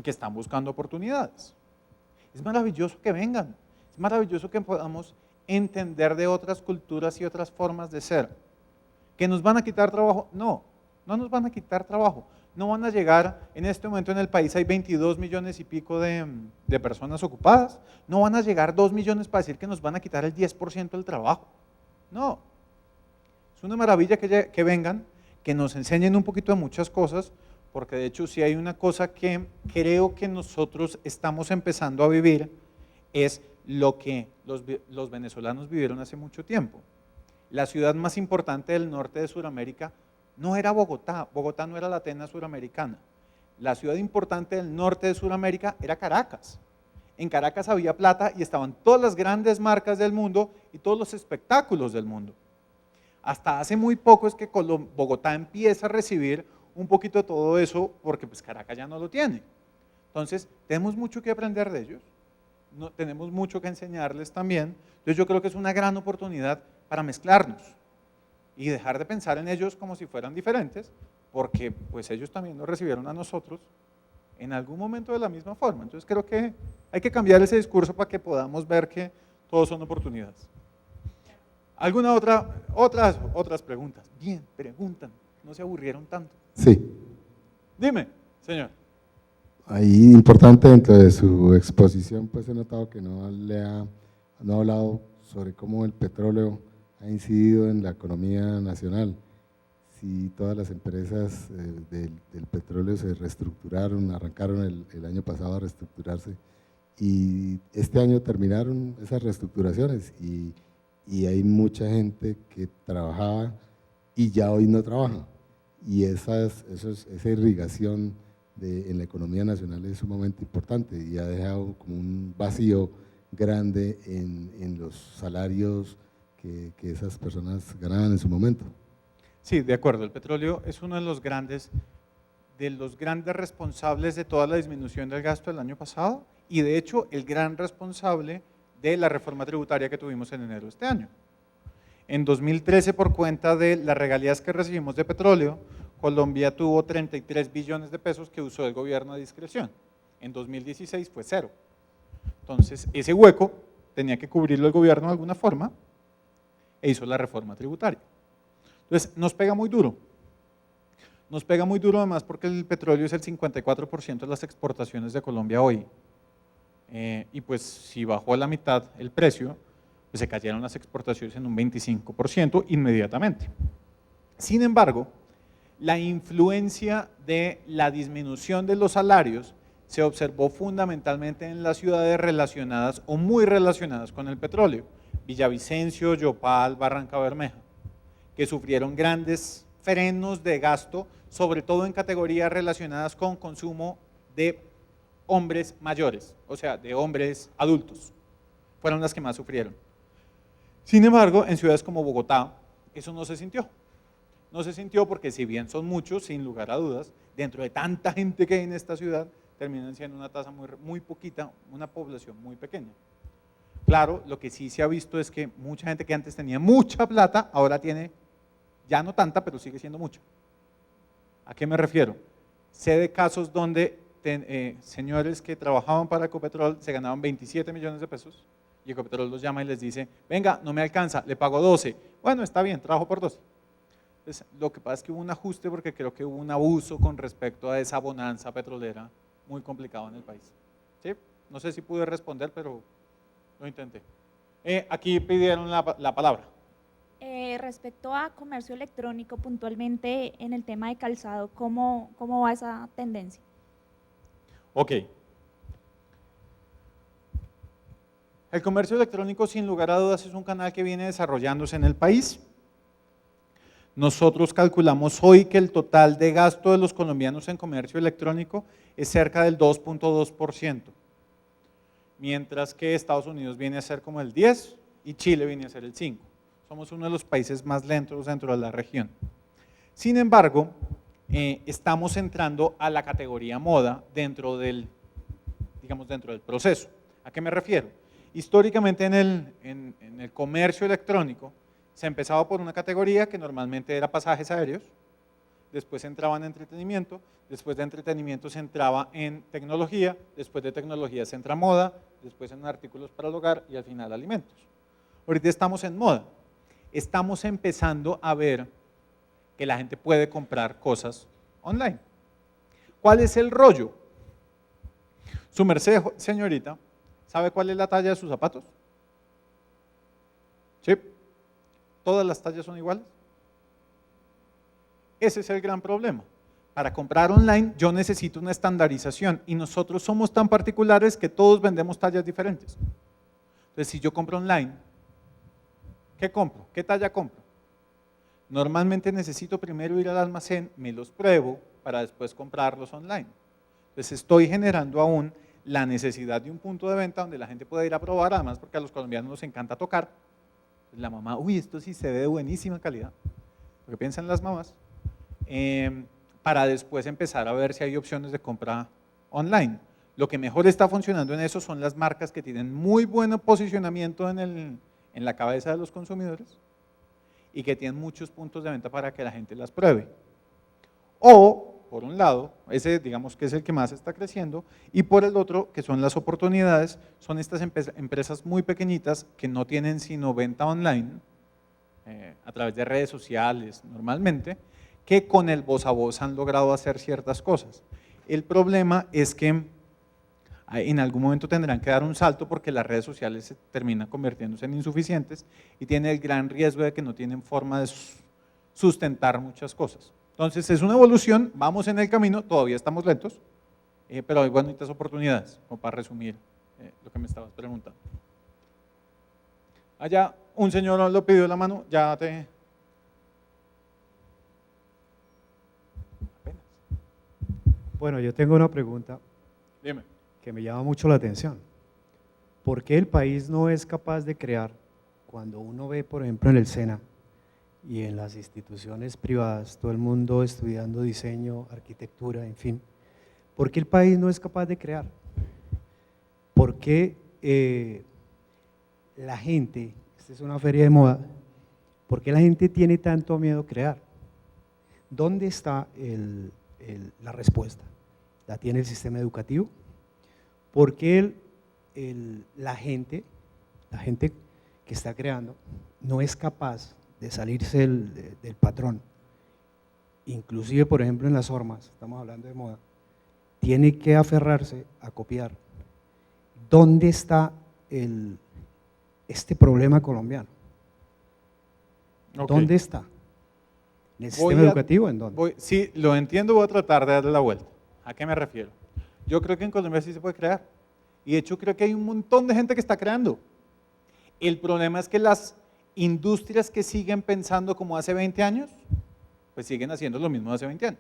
que están buscando oportunidades. Es maravilloso que vengan, es maravilloso que podamos entender de otras culturas y otras formas de ser. ¿Que nos van a quitar trabajo? No, no nos van a quitar trabajo. No van a llegar, en este momento en el país hay 22 millones y pico de personas ocupadas, no van a llegar 2 millones para decir que nos van a quitar el 10% del trabajo. No, es una maravilla que vengan, que nos enseñen un poquito de muchas cosas, porque de hecho si hay una cosa que creo que nosotros estamos empezando a vivir, es lo que los venezolanos vivieron hace mucho tiempo. La ciudad más importante del norte de Sudamérica no era Bogotá, Bogotá no era la Atenas suramericana. La ciudad importante del norte de Sudamérica era Caracas. En Caracas había plata y estaban todas las grandes marcas del mundo y todos los espectáculos del mundo. Hasta hace muy poco es que Bogotá empieza a recibir un poquito de todo eso porque pues Caracas ya no lo tiene. Entonces, tenemos mucho que aprender de ellos, tenemos mucho que enseñarles también. Entonces yo creo que es una gran oportunidad para mezclarnos y dejar de pensar en ellos como si fueran diferentes, porque pues ellos también nos recibieron a nosotros en algún momento de la misma forma. Entonces creo que hay que cambiar ese discurso para que podamos ver que todos son oportunidades. ¿Alguna otras preguntas? Bien, preguntan, no se aburrieron tanto. Sí. Dime, señor. Ahí importante dentro de su exposición, pues he notado que no ha hablado sobre cómo el petróleo ha incidido en la economía nacional. Si todas las empresas del petróleo se reestructuraron, arrancaron el año pasado a reestructurarse y este año terminaron esas reestructuraciones y hay mucha gente que trabajaba y ya hoy no trabaja. Y esa irrigación en la economía nacional es sumamente importante y ha dejado como un vacío grande en los salarios que esas personas ganaban en su momento. Sí, de acuerdo, el petróleo es uno de los grandes responsables de toda la disminución del gasto del año pasado y de hecho el gran responsable de la reforma tributaria que tuvimos en enero de este año. En 2013, por cuenta de las regalías que recibimos de petróleo, Colombia tuvo 33 billones de pesos que usó el gobierno a discreción. En 2016 fue cero. Entonces, ese hueco tenía que cubrirlo el gobierno de alguna forma e hizo la reforma tributaria. Entonces, nos pega muy duro. Nos pega muy duro además porque el petróleo es el 54% de las exportaciones de Colombia hoy. Y pues si bajó a la mitad el precio, pues se cayeron las exportaciones en un 25% inmediatamente. Sin embargo, la influencia de la disminución de los salarios se observó fundamentalmente en las ciudades relacionadas o muy relacionadas con el petróleo, Villavicencio, Yopal, Barranca Bermeja, que sufrieron grandes frenos de gasto, sobre todo en categorías relacionadas con consumo de hombres mayores, o sea, de hombres adultos, fueron las que más sufrieron. Sin embargo, en ciudades como Bogotá, eso no se sintió. No se sintió porque si bien son muchos, sin lugar a dudas, dentro de tanta gente que hay en esta ciudad, terminan siendo una tasa muy poquita, una población muy pequeña. Claro, lo que sí se ha visto es que mucha gente que antes tenía mucha plata, ahora tiene, ya no tanta, pero sigue siendo mucha. ¿A qué me refiero? Sé de casos donde señores que trabajaban para Ecopetrol se ganaban 27 millones de pesos y Ecopetrol los llama y les dice, venga, no me alcanza, le pago 12. Bueno, está bien, trabajo por 12. Entonces, lo que pasa es que hubo un ajuste porque creo que hubo un abuso con respecto a esa bonanza petrolera muy complicado en el país. ¿Sí? No sé si pude responder, pero lo intenté. Aquí pidieron la palabra. Respecto a comercio electrónico, puntualmente en el tema de calzado, ¿cómo va esa tendencia? Ok. El comercio electrónico, sin lugar a dudas, es un canal que viene desarrollándose en el país. Nosotros calculamos hoy que el total de gasto de los colombianos en comercio electrónico es cerca del 2.2%, mientras que Estados Unidos viene a ser como el 10% y Chile viene a ser el 5%. Somos uno de los países más lentos dentro de la región. Sin embargo, estamos entrando a la categoría moda dentro del proceso. ¿A qué me refiero? Históricamente en el comercio electrónico se empezaba por una categoría que normalmente era pasajes aéreos, después se entraba en entretenimiento, después de entretenimiento se entraba en tecnología, después de tecnología se entra a moda, después en artículos para el hogar y al final alimentos. Ahorita estamos en moda, estamos empezando a ver que la gente puede comprar cosas online. ¿Cuál es el rollo? Su merced, señorita, ¿sabe cuál es la talla de sus zapatos? ¿Sí? ¿Todas las tallas son iguales? Ese es el gran problema. Para comprar online yo necesito una estandarización y nosotros somos tan particulares que todos vendemos tallas diferentes. Entonces, si yo compro online, ¿qué compro? ¿Qué talla compro? Normalmente necesito primero ir al almacén, me los pruebo para después comprarlos online. Entonces estoy generando aún la necesidad de un punto de venta donde la gente pueda ir a probar, además porque a los colombianos nos encanta tocar. La mamá, uy, esto sí se ve de buenísima calidad, lo que piensan las mamás, para después empezar a ver si hay opciones de compra online. Lo que mejor está funcionando en eso son las marcas que tienen muy buen posicionamiento en la cabeza de los consumidores y que tienen muchos puntos de venta para que la gente las pruebe. O, por un lado, ese digamos que es el que más está creciendo, y por el otro, que son las oportunidades, son estas empresas muy pequeñitas que no tienen sino venta online, a través de redes sociales normalmente, que con el voz a voz han logrado hacer ciertas cosas. El problema es que en algún momento tendrán que dar un salto porque las redes sociales se terminan convirtiéndose en insuficientes y tienen el gran riesgo de que no tienen forma de sustentar muchas cosas. Entonces es una evolución, vamos en el camino, todavía estamos lentos, pero hay bonitas oportunidades, como para resumir lo que me estabas preguntando. Allá un señor lo pidió la mano, ya te... Apenas. Bueno, yo tengo una pregunta. Dime. Que me llama mucho la atención. ¿Por qué el país no es capaz de crear, cuando uno ve, por ejemplo, en el SENA y en las instituciones privadas, todo el mundo estudiando diseño, arquitectura, en fin, ¿por qué el país no es capaz de crear? ¿Por qué la gente, esta es una feria de moda, por qué la gente tiene tanto miedo a crear? ¿Dónde está la respuesta? ¿La tiene el sistema educativo? ¿Por qué la gente que está creando no es capaz de salirse del patrón? Inclusive, por ejemplo, en las hormas, estamos hablando de moda, tiene que aferrarse a copiar. ¿Dónde está este problema colombiano? Okay. ¿Dónde está? ¿En el sistema educativo? ¿En dónde? Sí, lo entiendo, voy a tratar de darle la vuelta. ¿A qué me refiero? Yo creo que en Colombia sí se puede crear. Y de hecho creo que hay un montón de gente que está creando. El problema es que las industrias que siguen pensando como hace 20 años, pues siguen haciendo lo mismo de hace 20 años.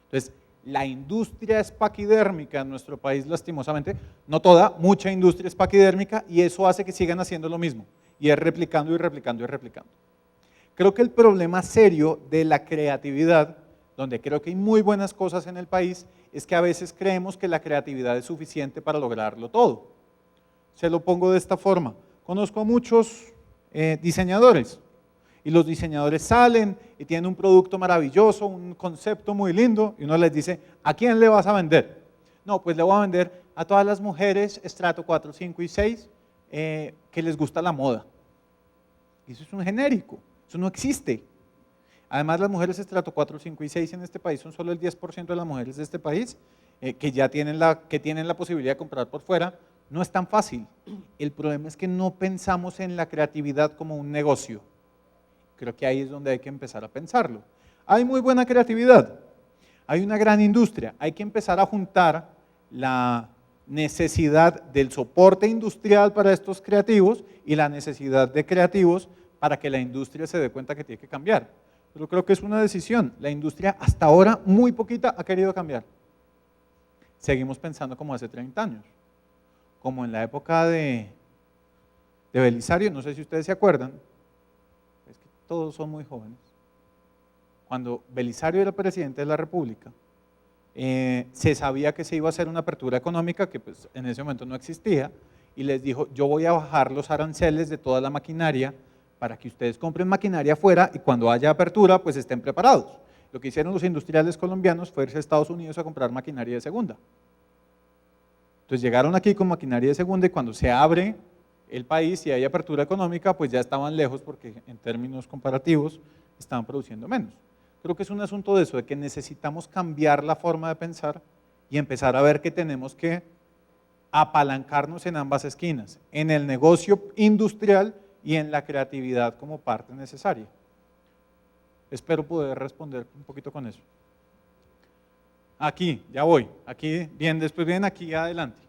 Entonces, la industria es paquidérmica en nuestro país, lastimosamente, no toda, mucha industria es paquidérmica y eso hace que sigan haciendo lo mismo. Y es replicando y replicando y replicando. Creo que el problema serio de la creatividad, donde creo que hay muy buenas cosas en el país, es que a veces creemos que la creatividad es suficiente para lograrlo todo. Se lo pongo de esta forma. Conozco a muchos diseñadores y los diseñadores salen y tienen un producto maravilloso, un concepto muy lindo y uno les dice, ¿a quién le vas a vender? No, pues le voy a vender a todas las mujeres estrato 4, 5 y 6 que les gusta la moda. Y eso es un genérico, eso no existe. Además, las mujeres estrato 4, 5 y 6 en este país son solo el 10% de las mujeres de este país que ya tienen la posibilidad de comprar por fuera. No es tan fácil. El problema es que no pensamos en la creatividad como un negocio. Creo que ahí es donde hay que empezar a pensarlo. Hay muy buena creatividad, hay una gran industria. Hay que empezar a juntar la necesidad del soporte industrial para estos creativos y la necesidad de creativos para que la industria se dé cuenta que tiene que cambiar. Pero creo que es una decisión. La industria hasta ahora, muy poquita, ha querido cambiar. Seguimos pensando como hace 30 años. Como en la época de Belisario, no sé si ustedes se acuerdan, es que todos son muy jóvenes. Cuando Belisario era presidente de la República, se sabía que se iba a hacer una apertura económica que pues, en ese momento no existía, y les dijo, yo voy a bajar los aranceles de toda la maquinaria para que ustedes compren maquinaria afuera y cuando haya apertura, pues estén preparados. Lo que hicieron los industriales colombianos fue irse a Estados Unidos a comprar maquinaria de segunda. Entonces llegaron aquí con maquinaria de segunda y cuando se abre el país y hay apertura económica, pues ya estaban lejos porque en términos comparativos estaban produciendo menos. Creo que es un asunto de eso, de que necesitamos cambiar la forma de pensar y empezar a ver que tenemos que apalancarnos en ambas esquinas, en el negocio industrial y en la creatividad como parte necesaria. Espero poder responder un poquito con eso. Aquí, ya voy, aquí, bien, después bien aquí adelante.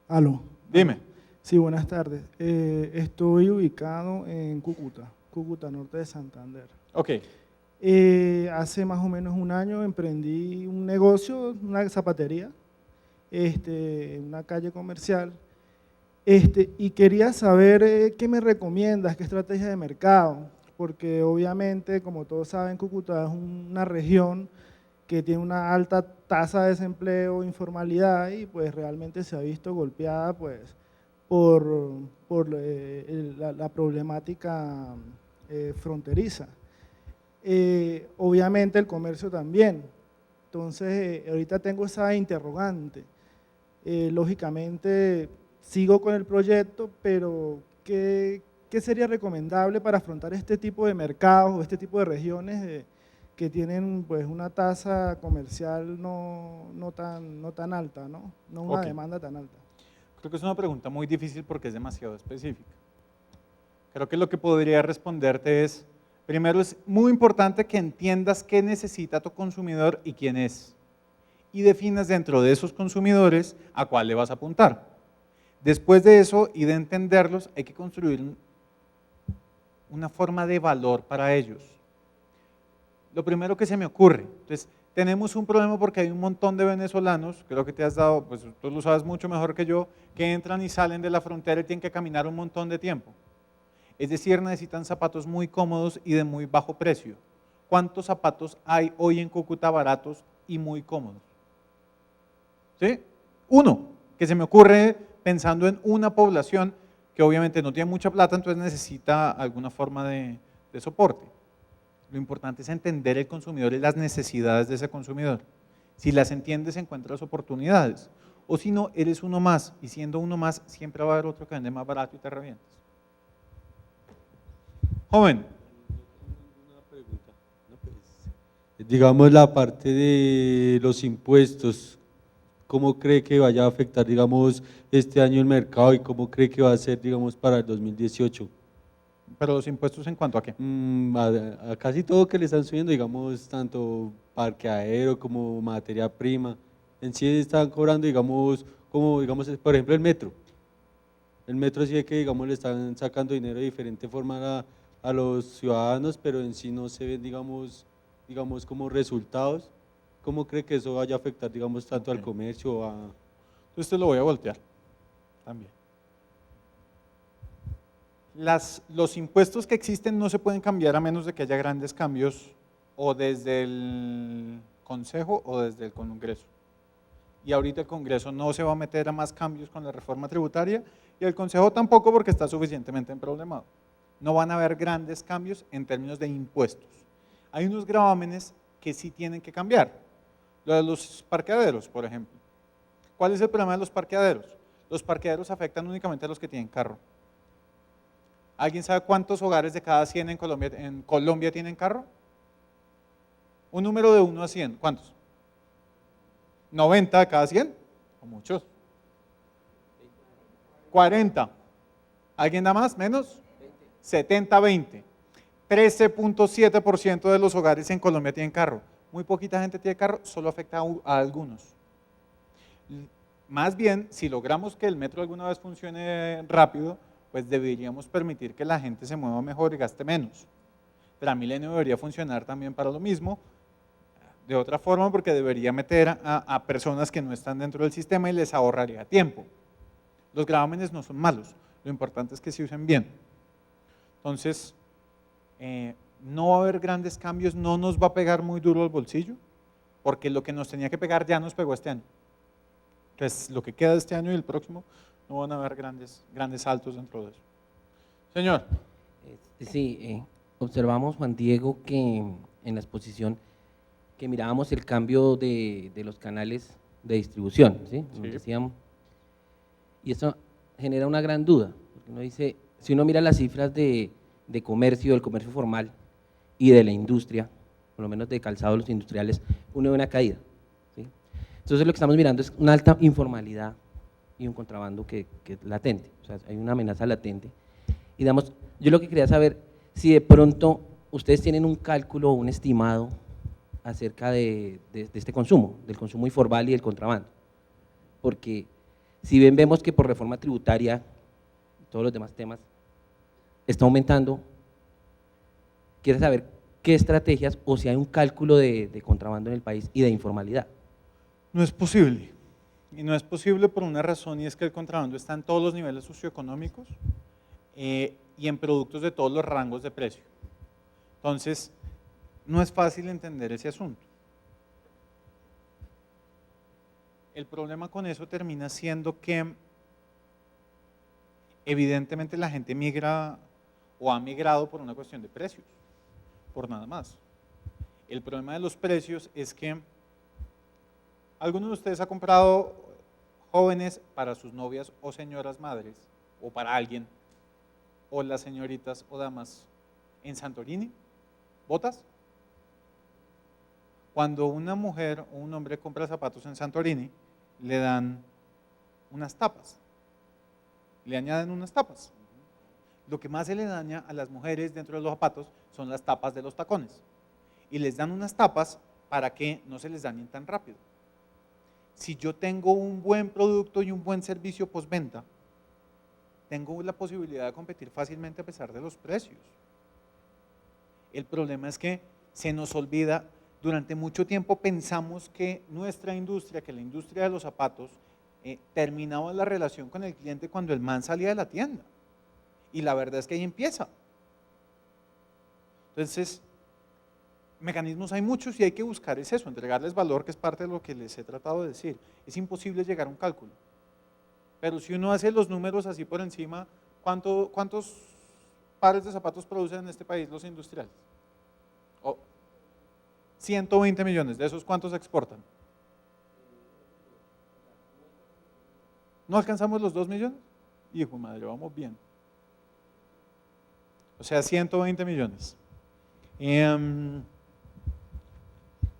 Aló. Dime. Sí, buenas tardes. Estoy ubicado en Cúcuta, norte de Santander. Ok, Hace más o menos un año emprendí un negocio, una zapatería, una calle comercial, y quería saber qué me recomiendas, qué estrategia de mercado, porque obviamente, como todos saben, Cúcuta es una región que tiene una alta tasa de desempleo, informalidad, y pues realmente se ha visto golpeada pues por la problemática fronteriza. Obviamente el comercio también. Entonces, ahorita tengo esa interrogante. Lógicamente, sigo con el proyecto, pero ¿qué sería recomendable para afrontar este tipo de mercados o este tipo de regiones que tienen pues una tasa comercial no tan alta, ¿no? No una demanda tan alta? creo que es una pregunta muy difícil porque es demasiado específica. Creo que lo que podría responderte es, primero es muy importante que entiendas qué necesita tu consumidor y quién es. Y definas dentro de esos consumidores a cuál le vas a apuntar. Después de eso y de entenderlos, hay que construir una forma de valor para ellos. Lo primero que se me ocurre, entonces, tenemos un problema porque hay un montón de venezolanos, creo que te has dado, pues tú lo sabes mucho mejor que yo, que entran y salen de la frontera y tienen que caminar un montón de tiempo. Es decir, necesitan zapatos muy cómodos y de muy bajo precio. ¿Cuántos zapatos hay hoy en Cúcuta baratos y muy cómodos? ¿Sí? Uno, que se me ocurre pensando en una población que obviamente no tiene mucha plata, entonces necesita alguna forma de soporte. Lo importante es entender el consumidor y las necesidades de ese consumidor. Si las entiendes, encuentras oportunidades. O si no, eres uno más, y siendo uno más, siempre va a haber otro que vende más barato y te revientas. Joven. Una pregunta. Digamos, la parte de los impuestos, ¿cómo cree que vaya a afectar, digamos, este año el mercado y cómo cree que va a ser, digamos, para el 2018? ¿Pero los impuestos en cuanto a qué? A casi todo que le están subiendo, digamos, tanto parqueadero como materia prima. En sí están cobrando, digamos, como, digamos, por ejemplo, el metro. El metro sí es que, digamos, le están sacando dinero de diferente forma a los ciudadanos, pero en sí no se ven, digamos como resultados. ¿Cómo cree que eso vaya a afectar, digamos, tanto al comercio o a...? Entonces te lo voy a voltear también. Los impuestos que existen no se pueden cambiar a menos de que haya grandes cambios o desde el Consejo o desde el Congreso. Y ahorita el Congreso no se va a meter a más cambios con la reforma tributaria y el Consejo tampoco porque está suficientemente emproblemado. No van a haber grandes cambios en términos de impuestos. Hay unos gravámenes que sí tienen que cambiar. Lo de los parqueaderos, por ejemplo. ¿Cuál es el problema de los parqueaderos? Los parqueaderos afectan únicamente a los que tienen carro. ¿Alguien sabe cuántos hogares de cada 100 en Colombia tienen carro? Un número de 1 a 100, ¿cuántos? 90 de cada 100, o muchos. 40. ¿Alguien da más? ¿Menos? 70-20. 13.7% de los hogares en Colombia tienen carro. Muy poquita gente tiene carro, solo afecta a algunos. Más bien, si logramos que el metro alguna vez funcione rápido, pues deberíamos permitir que la gente se mueva mejor y gaste menos. Transmilenio debería funcionar también para lo mismo, de otra forma porque debería meter a personas que no están dentro del sistema y les ahorraría tiempo. Los gravámenes no son malos, lo importante es que se usen bien. Entonces, no va a haber grandes cambios, no nos va a pegar muy duro el bolsillo, porque lo que nos tenía que pegar ya nos pegó este año. Entonces, lo que queda de este año y el próximo, no van a haber grandes saltos dentro de eso. Señor. Sí, observamos, Juan Diego, que en la exposición que mirábamos el cambio de los canales de distribución, ¿sí? Como Sí. decíamos, y eso genera una gran duda, porque uno dice, si uno mira las cifras de comercio, del comercio formal y de la industria, por lo menos de calzado de los industriales, uno ve una caída, ¿sí? Entonces lo que estamos mirando es una alta informalidad y un contrabando que es latente, o sea, hay una amenaza latente. Y digamos, yo lo que quería saber, si de pronto ustedes tienen un cálculo o un estimado acerca de este consumo, del consumo informal y del contrabando, porque si bien vemos que por reforma tributaria y todos los demás temas está aumentando, quiero saber qué estrategias o si hay un cálculo de contrabando en el país y de informalidad. No es posible. Y no es posible por una razón, y es que el contrabando está en todos los niveles socioeconómicos y en productos de todos los rangos de precio. Entonces, no es fácil entender ese asunto. El problema con eso termina siendo que evidentemente la gente migra o ha migrado por una cuestión de precios, por nada más. El problema de los precios es que ¿alguno de ustedes ha comprado jóvenes para sus novias o señoras madres, o para alguien, o las señoritas o damas en Santorini? ¿Botas? Cuando una mujer o un hombre compra zapatos en Santorini, le dan unas tapas, le añaden unas tapas. Lo que más se le daña a las mujeres dentro de los zapatos son las tapas de los tacones, y les dan unas tapas para que no se les dañen tan rápido. Si yo tengo un buen producto y un buen servicio postventa, tengo la posibilidad de competir fácilmente a pesar de los precios. El problema es que se nos olvida, durante mucho tiempo pensamos que nuestra industria, que la industria de los zapatos, terminaba la relación con el cliente cuando el man salía de la tienda. Y la verdad es que ahí empieza. Entonces, mecanismos hay muchos y hay que buscar es eso, entregarles valor, que es parte de lo que les he tratado de decir. Es imposible llegar a un cálculo. Pero si uno hace los números así por encima, ¿cuántos pares de zapatos producen en este país los industriales? 120 millones, ¿de esos cuántos exportan? ¿No alcanzamos los 2 millones? Hijo de madre, vamos bien. O sea, 120 millones.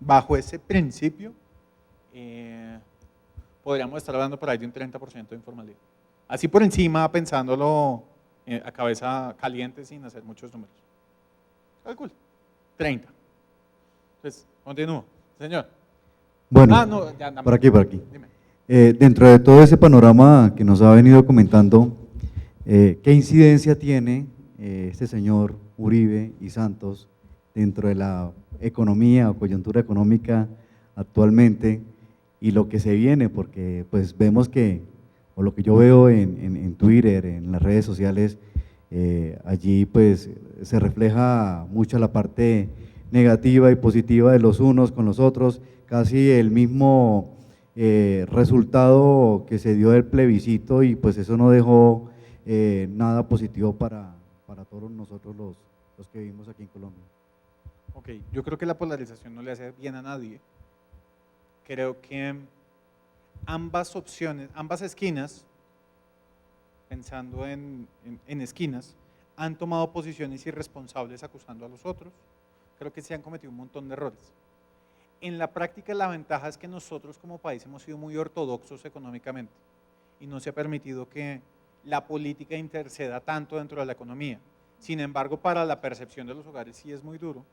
Bajo ese principio, podríamos estar hablando por ahí de un 30% de informalidad. Así por encima, pensándolo a cabeza caliente sin hacer muchos números. Calcula. 30. Entonces, continúo. Señor. Bueno, No, ya, por aquí. Dime. Dentro de todo ese panorama que nos ha venido comentando, ¿qué incidencia tiene este señor Uribe y Santos dentro de la economía o coyuntura económica actualmente y lo que se viene? Porque pues vemos que, o lo que yo veo en Twitter, en las redes sociales, allí pues se refleja mucho la parte negativa y positiva de los unos con los otros, casi el mismo resultado que se dio del plebiscito, y pues eso no dejó nada positivo para todos nosotros los que vivimos aquí en Colombia. Ok, yo creo que la polarización no le hace bien a nadie. Creo que ambas opciones, ambas esquinas, pensando en esquinas, han tomado posiciones irresponsables acusando a los otros. Creo que se han cometido un montón de errores. En la práctica, la ventaja es que nosotros como país hemos sido muy ortodoxos económicamente y no se ha permitido que la política interceda tanto dentro de la economía. Sin embargo, para la percepción de los hogares sí es muy duro,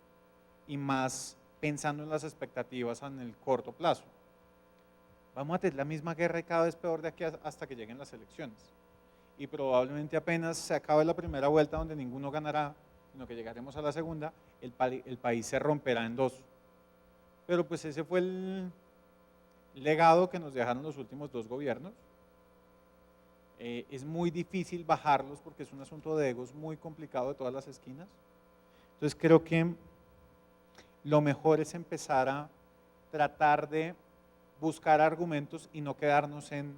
y más pensando en las expectativas en el corto plazo. Vamos a tener la misma guerra y cada vez peor de aquí hasta que lleguen las elecciones. Y probablemente apenas se acabe la primera vuelta, donde ninguno ganará, sino que llegaremos a la segunda, el país se romperá en dos. Pero pues ese fue el legado que nos dejaron los últimos 2 gobiernos. Es muy difícil bajarlos porque es un asunto de egos muy complicado de todas las esquinas. Entonces creo que lo mejor es empezar a tratar de buscar argumentos y no quedarnos en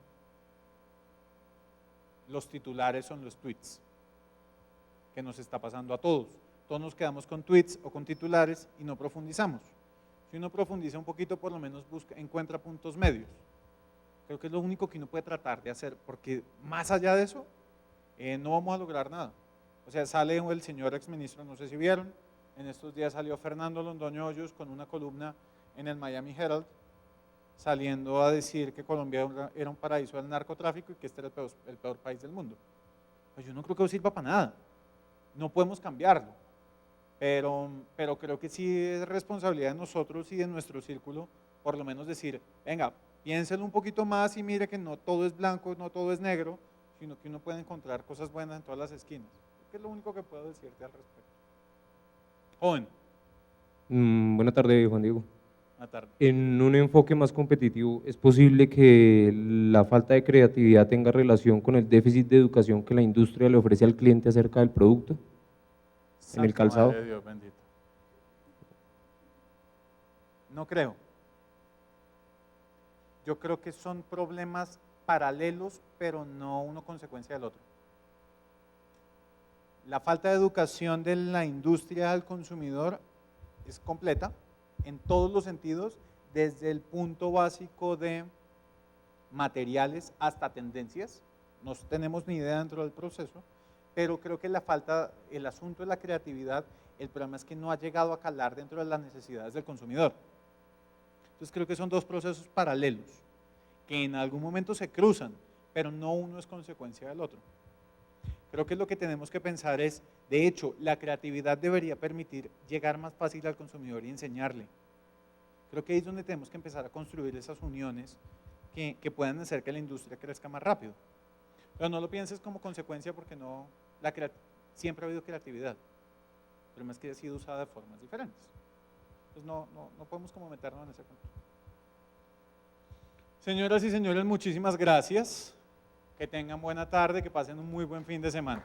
los titulares o en los tweets, que nos está pasando a todos. Todos nos quedamos con tweets o con titulares y no profundizamos. Si uno profundiza un poquito, por lo menos encuentra puntos medios. Creo que es lo único que uno puede tratar de hacer, porque más allá de eso, no vamos a lograr nada. O sea, sale el señor exministro, no sé si vieron, en estos días salió Fernando Londoño Hoyos con una columna en el Miami Herald, saliendo a decir que Colombia era un paraíso del narcotráfico y que este era el peor país del mundo. Pues yo no creo que eso sirva para nada. No podemos cambiarlo. Pero creo que sí es responsabilidad de nosotros y de nuestro círculo, por lo menos decir, venga, piénselo un poquito más y mire que no todo es blanco, no todo es negro, sino que uno puede encontrar cosas buenas en todas las esquinas. Creo que es lo único que puedo decirte al respecto. Joven. Buenas tardes, Juan Diego. Buenas tardes. En un enfoque más competitivo, ¿es posible que la falta de creatividad tenga relación con el déficit de educación que la industria le ofrece al cliente acerca del producto? En el calzado. Madre de Dios bendito. No creo. Yo creo que son problemas paralelos, pero no uno consecuencia del otro. La falta de educación de la industria al consumidor es completa en todos los sentidos, desde el punto básico de materiales hasta tendencias. No tenemos ni idea dentro del proceso, pero creo que el asunto de la creatividad, el problema es que no ha llegado a calar dentro de las necesidades del consumidor. Entonces creo que son dos procesos paralelos, que en algún momento se cruzan, pero no uno es consecuencia del otro. Creo que lo que tenemos que pensar es, de hecho, la creatividad debería permitir llegar más fácil al consumidor y enseñarle. Creo que ahí es donde tenemos que empezar a construir esas uniones que puedan hacer que la industria crezca más rápido. Pero no lo pienses como consecuencia porque siempre ha habido creatividad. El problema es que ha sido usada de formas diferentes. Entonces no podemos como meternos en ese punto. Señoras y señores, muchísimas gracias. Que tengan buena tarde, que pasen un muy buen fin de semana.